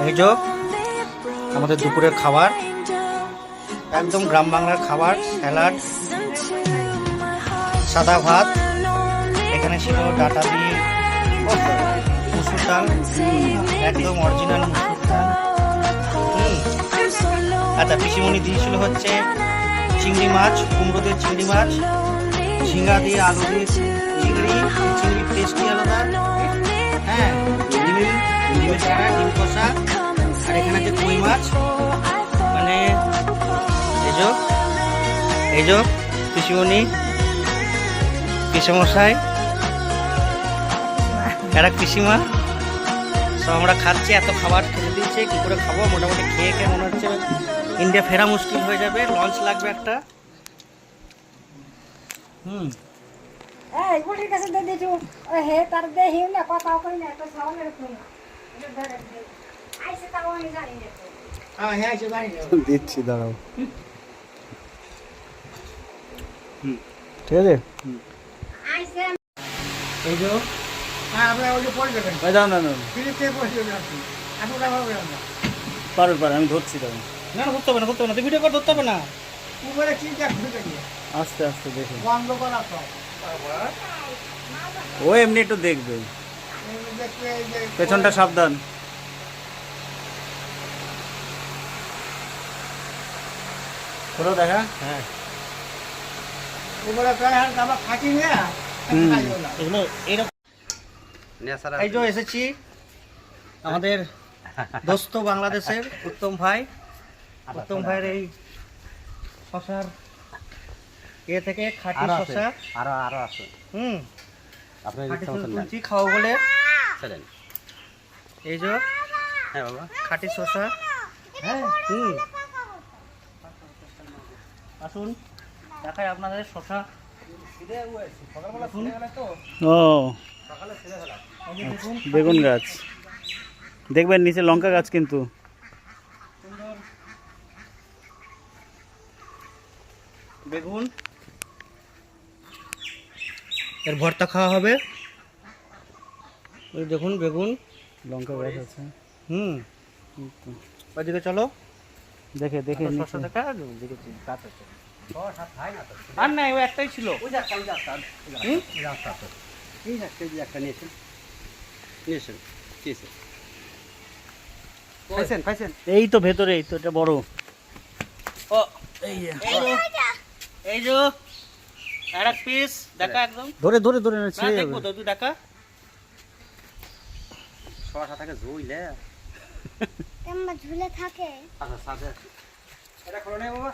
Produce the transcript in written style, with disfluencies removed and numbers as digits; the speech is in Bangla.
এই যে আমাদের দুপুরের খাবার, একদম গ্রাম বাংলার খাবার। স্যালাড, সাদা ভাত, এখানে ছিল ডাটা দিয়ে মুসুর ডাল, একদম অরিজিনাল মুসুর ডাল। আচ্ছা, পিসিমণি দিয়েছিল হচ্ছে চিংড়ি মাছ, কুমড়ো দিয়ে চিংড়ি মাছ, ঝিঙ্গা দিয়ে আলু দিয়ে চিংড়ির টেস্টই আলাদা। হ্যাঁ, ডিমের চারা, ডিম কষা, আর এখানে যে কই মাছ, মানে এই যে পিসিমণি, পিসেমশাই, এরা পিসিমা, সব আমরা খাচ্ছি। এত খাবার খেতে দিয়েছে, কি করে খাবো? মোটামুটি খেয়ে খেয়ে মনে হচ্ছে ইন্ডিয়া ফেরা মুশকিল হয়ে যাবে। লঞ্চ লাগবে একটা। দিচ্ছি, দাঁড়াও। ঠিক আছে, এই যে পারবে পারবে, আমি ধরছি তখন। না না, ধরতে হবে না, ধরতে হবে না, তুই ভিডিও করে ধরতে হবে না। আস্তে আস্তে দেখে, ও এমনি একটু দেখবে, পেছনটা সাবধান। খোলো, দেখা। হ্যাঁ, এগুলো এইরকম। এই যে এসেছি আমাদের দোস্ত বাংলাদেশের উত্তম ভাইয়ের এই শশার থেকে খাঁটি শশা। আরো আছে। খাঁটি শশা তুলছি খাওয়া বলে। এই যে হ্যাঁ বাবা, খাঁটি শশা। হ্যাঁ, আসুন দেখাই আপনাদের শশা। ও, বেগুন গাছ দেখবেন, নিচে লঙ্কা গাছ কিন্তু। সুন্দর বেগুন, এর ভর্তা খাওয়া হবে। ওই দেখুন বেগুন, লঙ্কা গাছ আছে। ওইদিকে চলো, দেখে দেখে শশা দেখা। আর নাই, ওই একটাই ছিল। পাইছেন? এই তো ভেতরে, এই তো, এটা বড়। ও, এই যে আর এক পিস দেখা, একদম ধরে ধরে ধরে না, না ছেড়ে দেখবো যাবে। তো, তুই দেখা। শশা থাকে ঝুইলে, ঝুলে থাকে। আচ্ছা সাথে এটা খোলো না বাবা।